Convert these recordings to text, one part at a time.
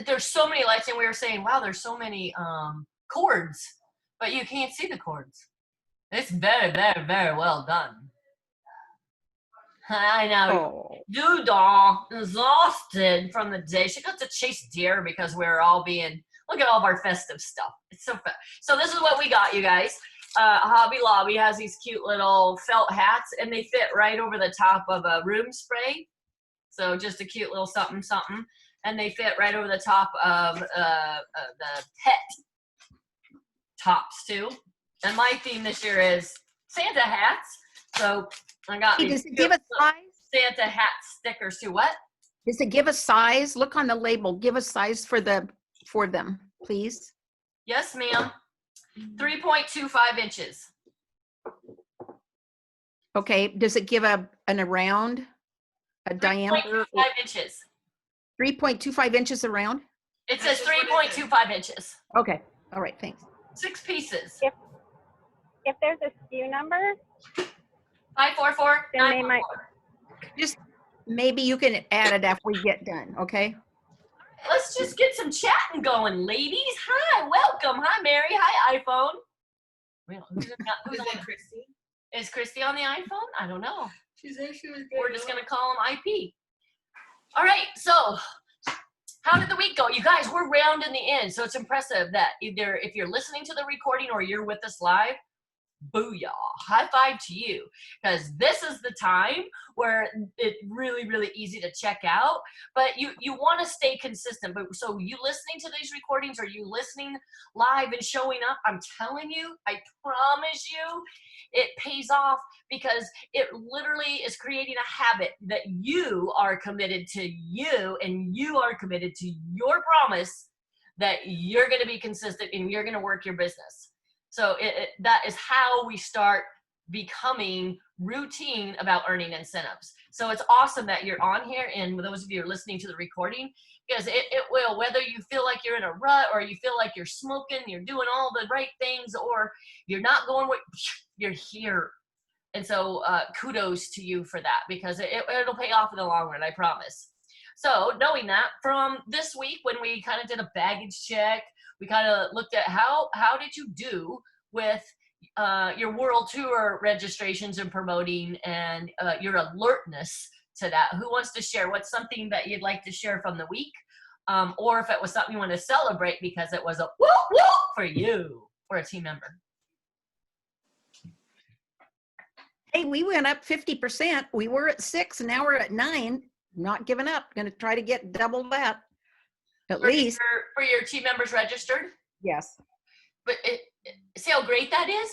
there's so many lights, and we were saying, wow, there's so many cords, but you can't see the cords. It's very, very, very well done. I know. Oh. Doodah, exhausted from the day. She got to chase deer because we're all being, look at all of our festive stuff. It's so fun. So this is what we got, you guys. Hobby Lobby has these cute little felt hats, and they fit right over the top of a room spray. So just a cute little something, something. And they fit right over the top of the pet tops, too. And my theme this year is Santa hats. So I got these does it give a size? Santa hat stickers to what? Does it give a size? Look on the label. Give a size for them, please. Yes, ma'am. 3.25 inches. Okay. Does it give a diameter? 3.25 inches. 3.25 inches around? It says 3.25 inches. Okay. All right. Thanks. 6 pieces. If there's a SKU number, 544. then they might. Just maybe you can add it after we get done. Okay. Let's just get some chatting going, ladies. Hi, welcome. Hi, Mary. Hi, iPhone. Who's on Christy? Is Christy on the iPhone? I don't know. We're just going to call him IP. All right, so how did the week go? You guys, we're rounding the end, so it's impressive that either if you're listening to the recording or you're with us live, booyah, high five to you, because this is the time where it's really, really easy to check out, but you want to stay consistent. But so you listening to these recordings, or you listening live and showing up, I'm telling you, I promise you, it pays off, because it literally is creating a habit that you are committed to you, and you are committed to your promise that you're going to be consistent and you're going to work your business. So that is how we start becoming routine about earning incentives. So it's awesome that you're on here, and those of you who are listening to the recording, because it will, whether you feel like you're in a rut, or you feel like you're smoking, you're doing all the right things, or you're not going, you're here. And so kudos to you for that, because it'll pay off in the long run, I promise. So knowing that, from this week when we kind of did a baggage check, we kind of looked at how did you do with your world tour registrations and promoting, and your alertness to that. Who wants to share? What's something that you'd like to share from the week? Or if it was something you want to celebrate because it was a whoop whoop for you or a team member. Hey, we went up 50%. We were at 6, and now we're at 9. Not giving up. Going to try to get double that. At least. For your team members registered? Yes. But see how great that is?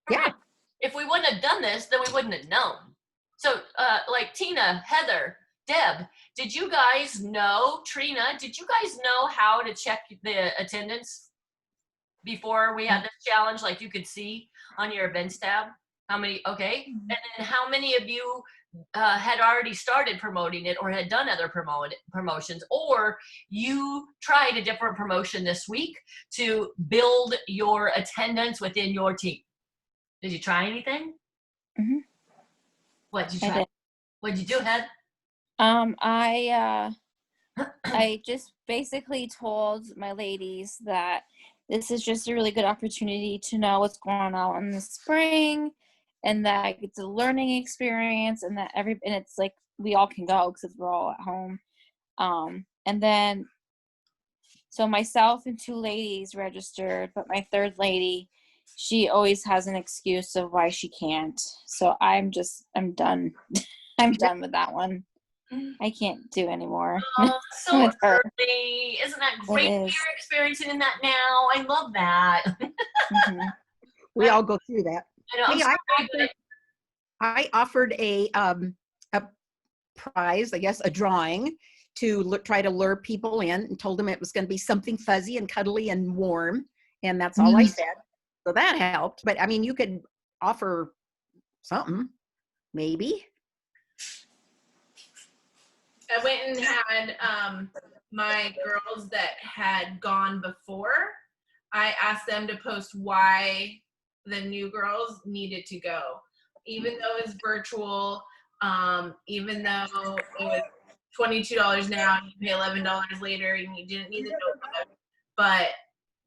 Yeah. If we wouldn't have done this, then we wouldn't have known. So like Tina, Heather, Deb, did you guys know, Trina, did you guys know how to check the attendance before we had this challenge? Like you could see on your events tab how many, okay. And then how many of you had already started promoting it, or had done other promotions, or you tried a different promotion this week to build your attendance within your team? Did you try anything? Mm-hmm. What did you try? What did you do, Head? I just basically told my ladies that this is just a really good opportunity to know what's going on in the spring, and that it's a learning experience, and that and it's like we all can go because we're all at home. And then, so myself and 2 ladies registered, but my 3rd lady, she always has an excuse of why she can't. So I'm done. I'm done with that one. I can't do anymore. Oh, so early. Isn't that great? You're experiencing that now. I love that. Mm-hmm. We all go through that. Hey, I offered a prize, I guess, a drawing to try to lure people in, and told them it was going to be something fuzzy and cuddly and warm. And that's all I said. So that helped. But I mean, you could offer something, maybe. I went and had my girls that had gone before, I asked them to post why the new girls needed to go. Even though it's virtual, even though it was $22 now and you pay $11 later and you didn't need the notebook, but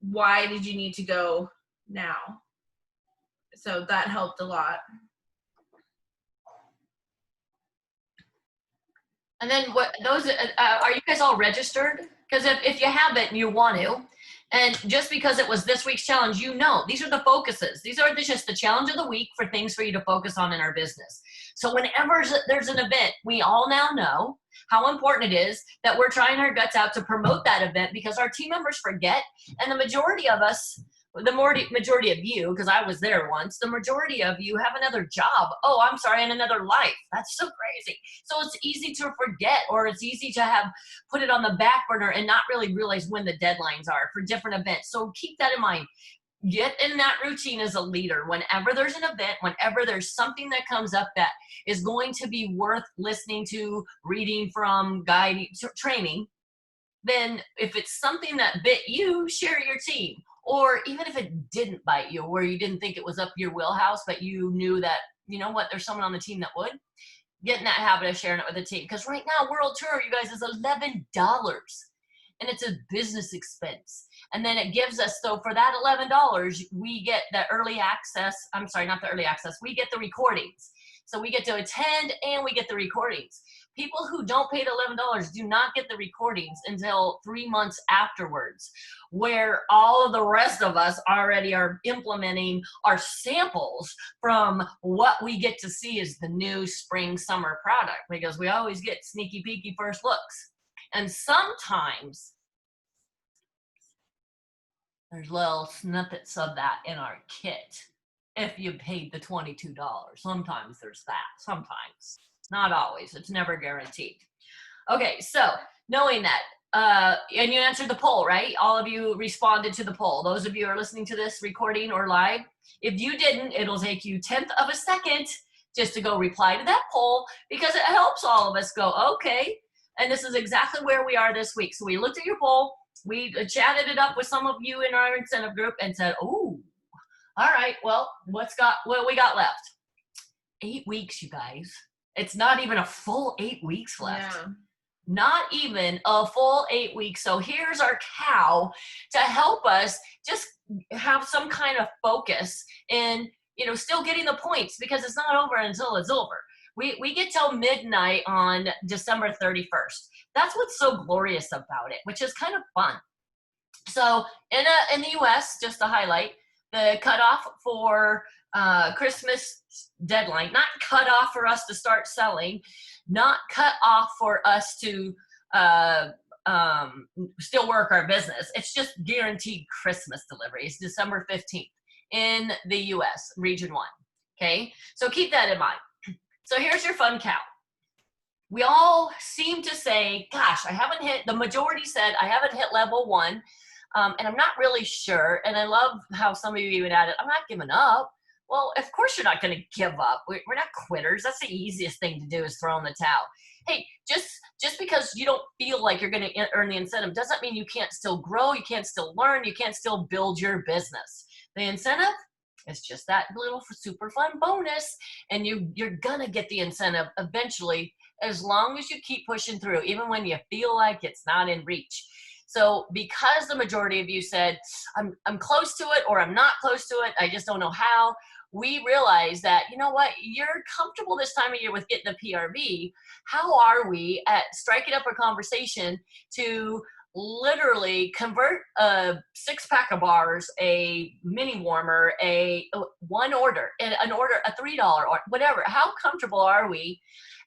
why did you need to go now? So that helped a lot. And then what those are you guys all registered? Because if you haven't and you want to, and just because it was this week's challenge, you know, these are the focuses. These are just the challenge of the week for things for you to focus on in our business. So whenever there's an event, we all now know how important it is that we're trying our guts out to promote that event, because our team members forget, and the majority of us, the majority of you, because I was there once, the majority of you have another job. Oh, I'm sorry, and another life. That's so crazy. So it's easy to forget, or it's easy to have put it on the back burner and not really realize when the deadlines are for different events. So keep that in mind. Get in that routine as a leader. Whenever there's an event, whenever there's something that comes up that is going to be worth listening to, reading from, guiding, training, then if it's something that bit you, share your team. Or even if it didn't bite you, where you didn't think it was up your wheelhouse, but you knew that, you know what, there's someone on the team that would, get in that habit of sharing it with the team. Because right now, World Tour, you guys, is $11. And it's a business expense. And then it gives us, so for that $11, we get the early access, I'm sorry, not the early access, we get the recordings. So we get to attend and we get the recordings. People who don't pay the $11 do not get the recordings until 3 months afterwards, where all of the rest of us already are implementing our samples from what we get to see as the new spring summer product, because we always get sneaky peeky first looks. And sometimes there's little snippets of that in our kit if you paid the $22. Sometimes there's that, sometimes. Not always, it's never guaranteed. Okay, so knowing that, and you answered the poll, right? All of you responded to the poll. Those of you who are listening to this recording or live, if you didn't, it'll take you 1/10 of a second just to go reply to that poll, because it helps all of us go, okay, and this is exactly where we are this week. So we looked at your poll, we chatted it up with some of you in our incentive group and said, oh, all right, well, what we got left? 8 weeks, you guys. It's not even a full 8 weeks left. Yeah. Not even a full 8 weeks. So here's our cow to help us just have some kind of focus in, you know, still getting the points, because it's not over until it's over. We get till midnight on December 31st. That's what's so glorious about it, which is kind of fun. So in the US, just to highlight, the cutoff for Christmas deadline, not cut off for us to start selling, not cut off for us to still work our business. It's just guaranteed Christmas delivery. It's December 15th in the US, region 1. Okay, so keep that in mind. So here's your fun cow. We all seem to say, gosh, I haven't hit, the majority said, I haven't hit level 1. And I'm not really sure. And I love how some of you even added, I'm not giving up. Well, of course you're not going to give up. We're not quitters. That's the easiest thing to do, is throw in the towel. Hey, just because you don't feel like you're going to earn the incentive doesn't mean you can't still grow, you can't still learn, you can't still build your business. The incentive is just that little super fun bonus, and you're going to get the incentive eventually, as long as you keep pushing through, even when you feel like it's not in reach. So because the majority of you said, I'm close to it, or I'm not close to it, I just don't know how, we realize that, you know what, you're comfortable this time of year with getting the PRV. How are we at striking up a conversation to literally convert a 6-pack of bars, a mini warmer, one order, an order, a $3 or whatever? How comfortable are we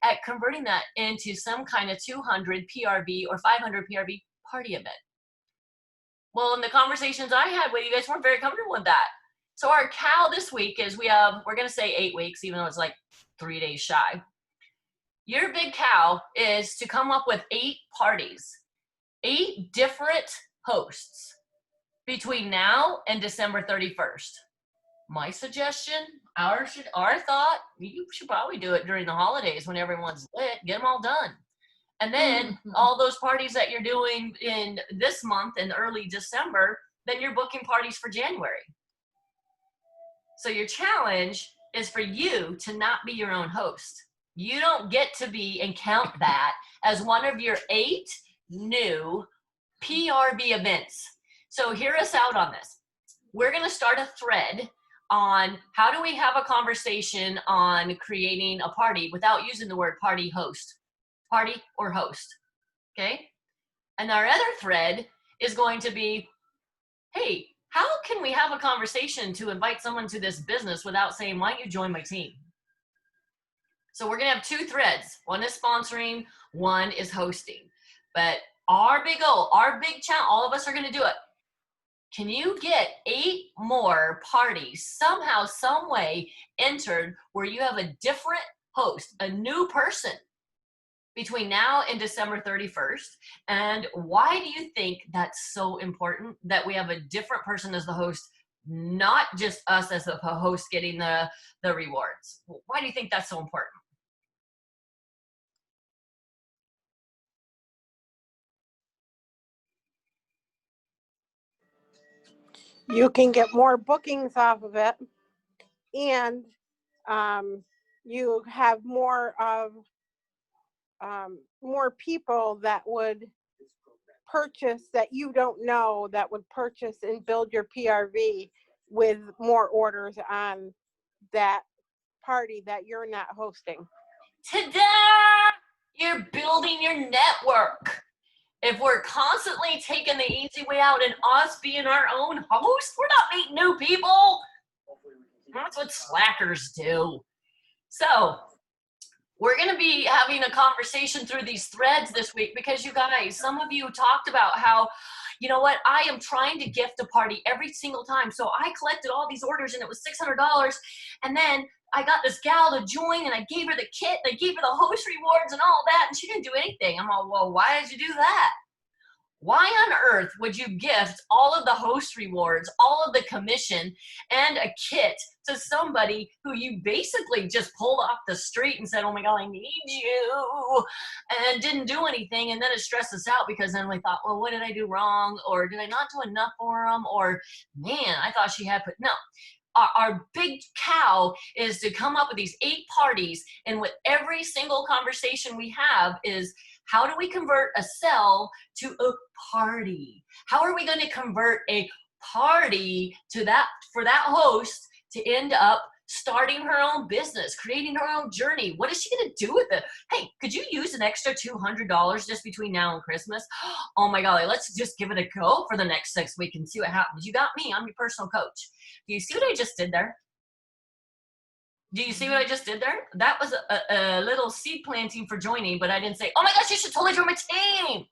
at converting that into some kind of 200 PRV or 500 PRV party event? Well, in the conversations I had with you guys, weren't very comfortable with that. So our cow this week is we're going to say 8 weeks, even though it's like 3 days shy. Your big cow is to come up with 8 parties, 8 different hosts between now and December 31st. My suggestion, our thought, you should probably do it during the holidays when everyone's lit, get them all done. And then all those parties that you're doing in this month and early December, then you're booking parties for January. So your challenge is for you to not be your own host. You don't get to be and count that as one of your 8 new PRV events. So hear us out on this. We're going to start a thread on how do we have a conversation on creating a party without using the word party or host. Okay. And our other thread is going to be, hey, how can we have a conversation to invite someone to this business without saying, why don't you join my team? So we're going to have 2 threads. One is sponsoring, one is hosting. But our big goal, our big challenge, all of us are going to do it. Can you get 8 more parties somehow, some way entered where you have a different host, a new person between now and December 31st? And why do you think that's so important that we have a different person as the host, not just us as the host getting the rewards? Why do you think that's so important? You can get more bookings off of it, and you have more people that would purchase that you don't know that would purchase and build your PRV with more orders on that party that you're not hosting. Ta-da! You're building your network. If we're constantly taking the easy way out and us being our own host, we're not meeting new people. That's what slackers do. So we're going to be having a conversation through these threads this week because you guys, some of you talked about how, you know what, I am trying to gift a party every single time. So I collected all these orders and it was $600. And then I got this gal to join and I gave her the kit. I gave her the host rewards and all that. And she didn't do anything. I'm all, well, why did you do that? Why on earth would you gift all of the host rewards, all of the commission, and a kit to somebody who you basically just pulled off the street and said, oh my God, I need you, and didn't do anything, and then it stressed us out because then we thought, well, what did I do wrong? Or did I not do enough for them? Or, man, I thought she had put, no. Our big cow is to come up with these 8 parties, and with every single conversation we have is, how do we convert a sell to a party? How are we going to convert a party to that, for that host to end up starting her own business, creating her own journey? What is she going to do with it? Hey, could you use an extra $200 just between now and Christmas? Oh my golly, let's just give it a go for the next 6 weeks and see what happens. You got me. I'm your personal coach. Do you see what I just did there? Do you see what I just did there? That was a little seed planting for joining, but I didn't say, oh my gosh, you should totally join my team.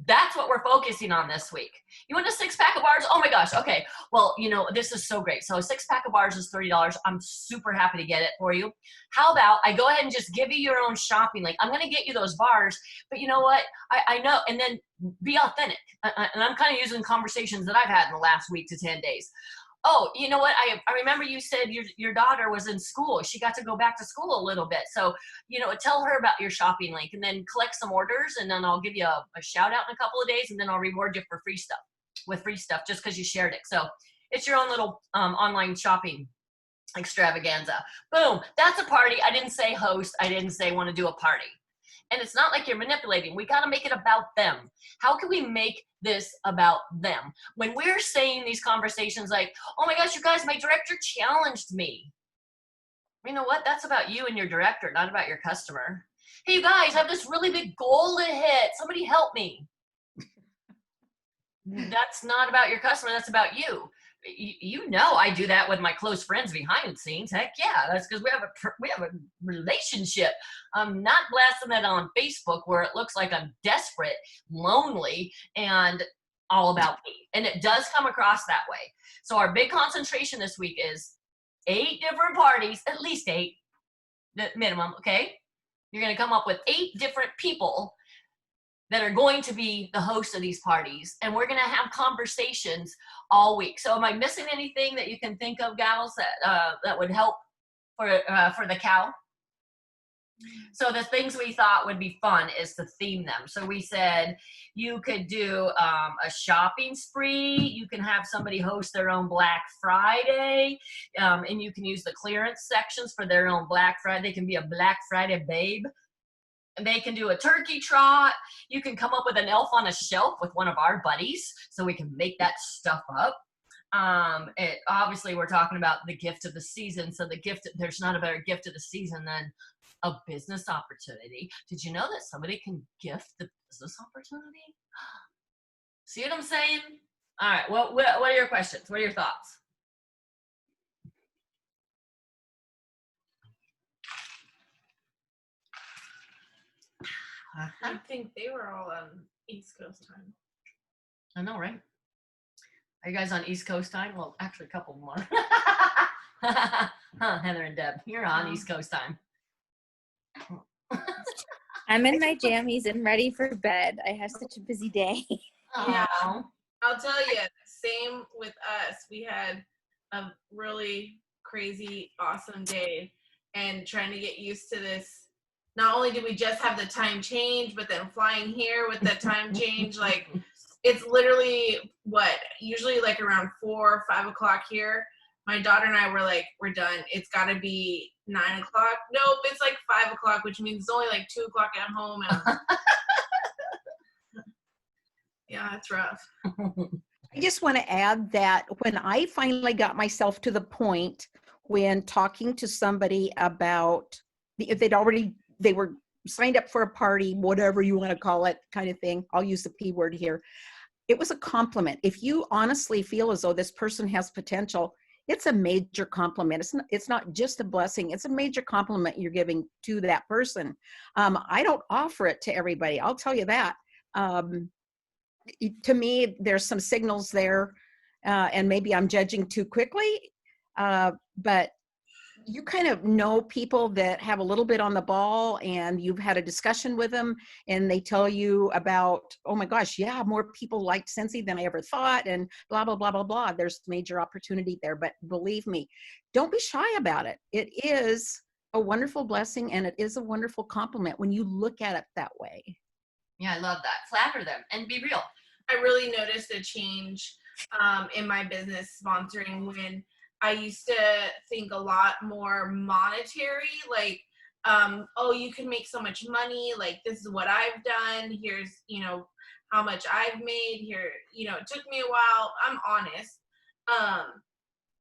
That's what we're focusing on this week. You want a 6-pack of bars? Oh my gosh. Okay. Well, you know, this is so great. So a 6-pack of bars is $30. I'm super happy to get it for you. How about I go ahead and just give you your own shopping link? I'm going to get you those bars, but you know what? I know, and then be authentic. And I'm kind of using conversations that I've had in the last week to 10 days. Oh, you know what? I remember you said your daughter was in school. She got to go back to school a little bit. So, you know, tell her about your shopping link and then collect some orders, and then I'll give you a shout out in a couple of days, and then I'll reward you for free stuff just because you shared it. So it's your own little online shopping extravaganza. Boom. That's a party. I didn't say host. I didn't say want to do a party. And it's not like you're manipulating. We got to make it about them. How can we make this about them? When we're saying these conversations like, oh my gosh, you guys, my director challenged me. You know what? That's about you and your director, not about your customer. Hey, you guys, I have this really big goal to hit. Somebody help me. That's not about your customer. That's about you. You know, I do that with my close friends behind the scenes. Heck yeah, that's because we have a relationship. I'm not blasting that on Facebook where it looks like I'm desperate, lonely, and all about me. And it does come across that way. So our big concentration this week is 8 different parties, at least 8, the minimum. Okay, you're going to come up with 8 different people that are going to be the hosts of these parties, and we're going to have conversations all week. So am I missing anything that you can think of, gals, that would help for the cow? So the things we thought would be fun is to theme them. So we said you could do a shopping spree. You can have somebody host their own Black Friday, and you can use the clearance sections for their own Black Friday. They can be a Black Friday babe. And they can do a turkey trot. You can come up with an elf on a shelf with one of our buddies, so we can make that stuff up. Obviously we're talking about the gift of the season. So there's not a better gift of the season than a business opportunity. Did you know that somebody can gift the business opportunity? See what I'm saying? All right. Well, what are your questions? What are your thoughts? I think they were all on East Coast time. I know, right? Are you guys on East Coast time? Well, actually, a couple more. Heather and Deb, you're on East Coast time. I'm in my jammies and ready for bed. I have such a busy day. Yeah, I'll tell you, same with us. We had a really crazy, awesome day, and trying to get used to this. Not only did we just have the time change, but then flying here with the time change, like it's literally usually like around 4 or 5 o'clock here. My daughter and I were like, we're done. It's got to be 9 o'clock. Nope, it's like 5 o'clock, which means it's only like 2 o'clock at home. And yeah, it's rough. I just want to add that when I finally got myself to the point when talking to somebody about if they were signed up for a party, whatever you want to call it, kind of thing. I'll use the P word here. It was a compliment. If you honestly feel as though this person has potential, it's a major compliment. It's not just a blessing. It's a major compliment you're giving to that person. I don't offer it to everybody. I'll tell you that. To me, there's some signals there, and maybe I'm judging too quickly, but you kind of know people that have a little bit on the ball, and you've had a discussion with them and they tell you about, oh my gosh, yeah, more people like Scentsy than I ever thought, and blah, blah, blah, blah, blah. There's major opportunity there, but believe me, don't be shy about it. It is a wonderful blessing, and it is a wonderful compliment when you look at it that way. Yeah, I love that. Flatter them and be real. I really noticed a change in my business sponsoring when I used to think a lot more monetary, like, oh, you can make so much money. Like, this is what I've done. Here's, how much I've made here. It took me a while. I'm honest.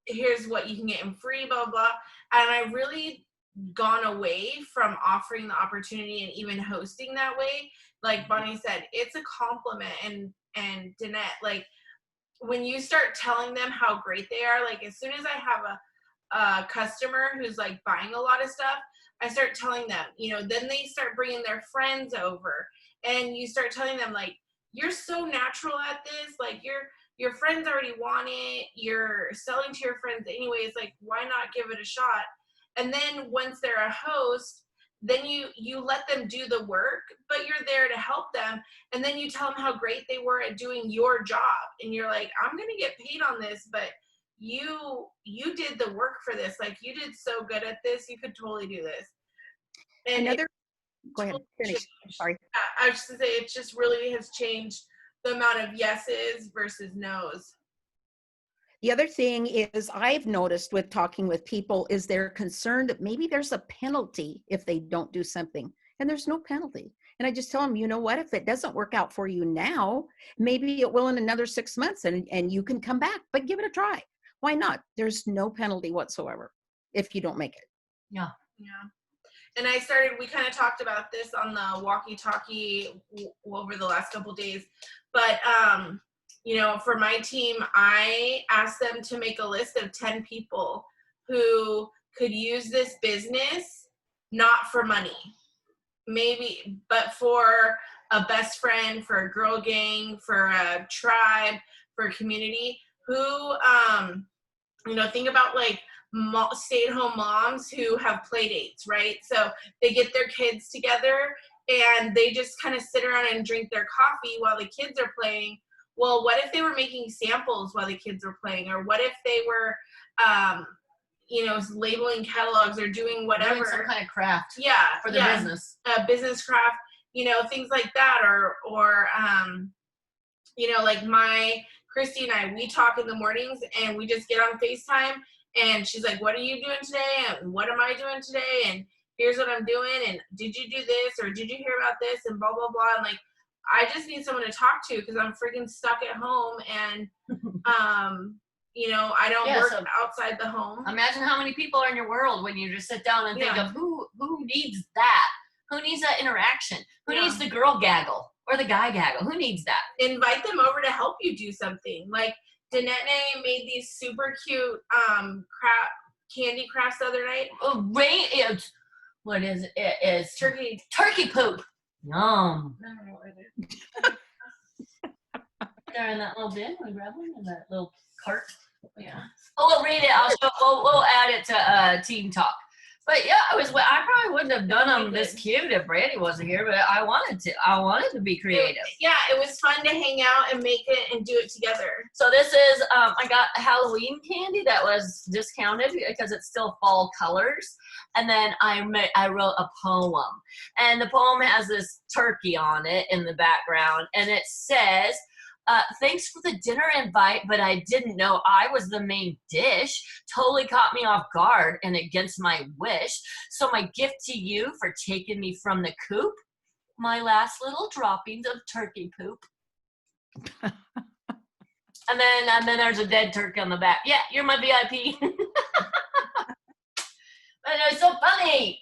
Here's what you can get in free, blah, blah. And I really gone away from offering the opportunity and even hosting that way. Like Bonnie said, it's a compliment. And Danette, like, when you start telling them how great they are, like as soon as I have a customer who's like buying a lot of stuff, I start telling them, then they start bringing their friends over, and you start telling them like, you're so natural at this, like your friends already want it, you're selling to your friends anyways, like why not give it a shot? And then once they're a host, then you let them do the work, but you're there to help them. And then you tell them how great they were at doing your job. And you're like, I'm going to get paid on this, but you did the work for this. Like you did so good at this. You could totally do this. And go ahead. Finish. Sorry. I was just going to say, it just really has changed the amount of yeses versus nos. The other thing is I've noticed with talking with people is they're concerned that maybe there's a penalty if they don't do something, and there's no penalty. And I just tell them, you know what, if it doesn't work out for you now, maybe it will in another 6 months, and you can come back, but give it a try. Why not? There's no penalty whatsoever if you don't make it. Yeah. Yeah. And we kind of talked about this on the walkie-talkie over the last couple days, but for my team, I asked them to make a list of 10 people who could use this business, not for money, maybe, but for a best friend, for a girl gang, for a tribe, for a community, who, think about like stay-at-home moms who have play dates, right? So they get their kids together and they just kind of sit around and drink their coffee while the kids are playing. Well, what if they were making samples while the kids were playing? Or what if they were, labeling catalogs or doing whatever. Doing some kind of craft. Yeah. For the business. Business craft, things like that. Or like Christy and I, we talk in the mornings and we just get on FaceTime and she's like, what are you doing today? And what am I doing today? And here's what I'm doing. And did you do this? Or did you hear about this? And blah, blah, blah. And like, I just need someone to talk to because I'm freaking stuck at home and, I don't work outside the home. Imagine how many people are in your world when you just sit down and think of who needs that? Who needs that interaction? Who needs the girl gaggle or the guy gaggle? Who needs that? Invite them over to help you do something. Like Danette made these super cute candy crafts the other night. Oh, what is it? It is turkey poop. Yum. I don't know what it is. They're in that little bin. We grab them in that little cart. Yeah. Oh, we'll read it. We'll add it to Team Talk. But yeah, I probably wouldn't have done them this cute if Brandy wasn't here, but I wanted to be creative. It was fun to hang out and make it and do it together. So this is, I got Halloween candy that was discounted because it's still fall colors. And then I wrote a poem. And the poem has this turkey on it in the background. And it says, thanks for the dinner invite, but I didn't know I was the main dish. Totally caught me off guard and against my wish. So my gift to you for taking me from the coop, my last little droppings of turkey poop. and then there's a dead turkey on the back. Yeah, you're my VIP. But it was so funny.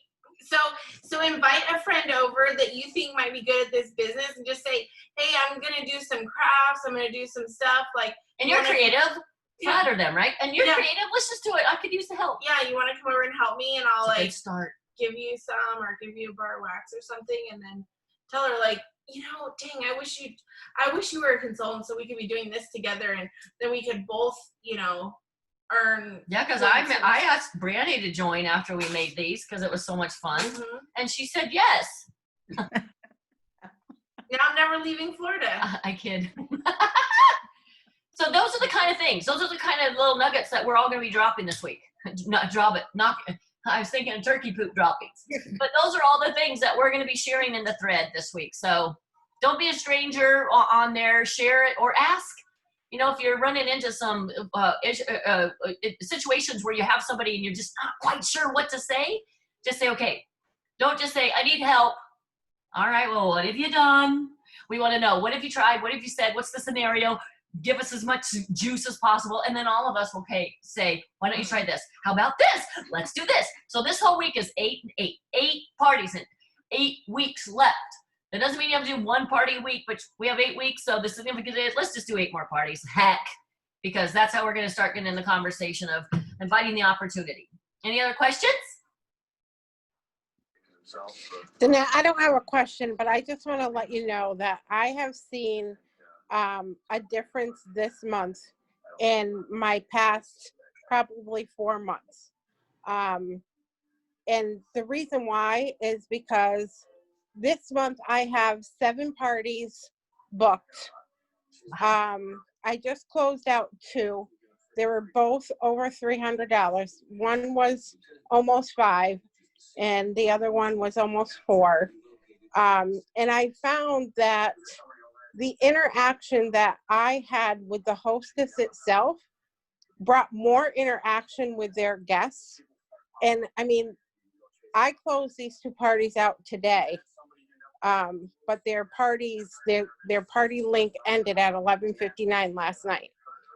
So invite a friend over that you think might be good at this business and just say, hey, I'm going to do some crafts. I'm going to do some stuff. And you're creative. Flatter them, right? And you're creative. Let's just do it. I could use the help. Yeah, you want to come over and help me and I'll start. Give you some or give you a bar of wax or something and then tell her dang, I wish you were a consultant so we could be doing this together and then we could both, earn. Yeah, because I asked Brandy to join after we made these because it was so much fun. Mm-hmm. And she said yes. Now I'm never leaving Florida. I kid. So those are the kind of things. Those are the kind of little nuggets that we're all going to be dropping this week. I was thinking of turkey poop droppings. But those are all the things that we're going to be sharing in the thread this week. So don't be a stranger on there. Share it or ask. If you're running into some situations where you have somebody and you're just not quite sure what to say, just say, okay. Don't just say, I need help. All right, well, what have you done? We want to know, what have you tried? What have you said? What's the scenario? Give us as much juice as possible. And then all of us will say, why don't you try this? How about this? Let's do this. So this whole week is 8 parties and 8 weeks left. That doesn't mean you have to do one party a week, but we have 8 weeks. So the significance is let's just do 8 more parties. Heck, because that's how we're going to start getting in the conversation of inviting the opportunity. Any other questions? Danette, I don't have a question, but I just want to let you know that I have seen a difference this month in my past probably 4 months. And the reason why is because this month I have 7 parties booked. I just closed out 2. They were both over $300. One was almost 5 and the other one was almost 4. And I found that the interaction that I had with the hostess itself brought more interaction with their guests. And I mean, I closed these 2 parties out today. But their party link ended at 11:59 last night.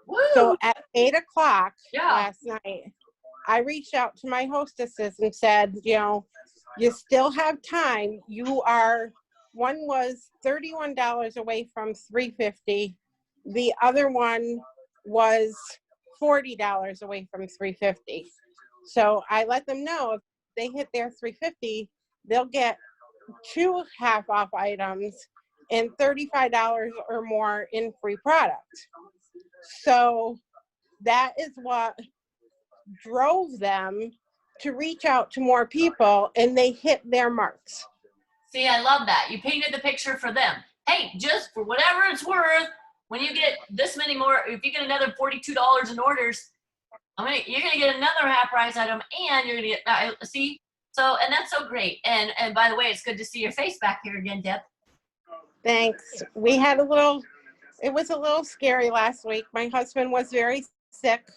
Woo! So at 8 o'clock last night, I reached out to my hostesses and said, you still have time. One was $31 away from $350. The other one was $40 away from $350. So I let them know if they hit their $350, they'll get 2 half off items and $35 or more in free product. So that is what drove them to reach out to more people, and they hit their marks. See, I love that. You painted the picture for them. Hey, just for whatever it's worth, when you get this many more, if you get another $42 in orders, you're gonna get another half price item, and you're gonna get see. So, and that's so great. And by the way, it's good to see your face back here again, Deb. Thanks. We had it was a little scary last week. My husband was very sick.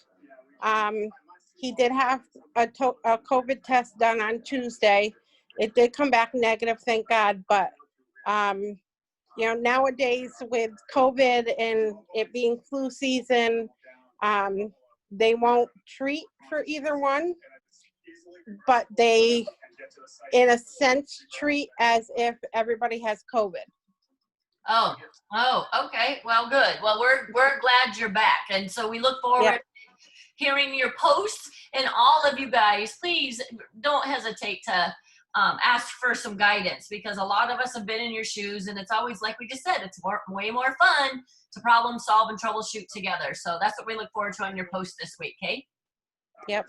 He did have a COVID test done on Tuesday. It did come back negative, thank God. But, nowadays with COVID and it being flu season, they won't treat for either one, but they, in a sense, treat as if everybody has COVID. Oh, okay. Well, good. Well, we're glad you're back, and so we look forward to hearing your posts. And all of you guys, please don't hesitate to ask for some guidance, because a lot of us have been in your shoes, and it's always, like we just said, it's way more fun to problem solve and troubleshoot together. So that's what we look forward to on your post this week, Kate. Yep.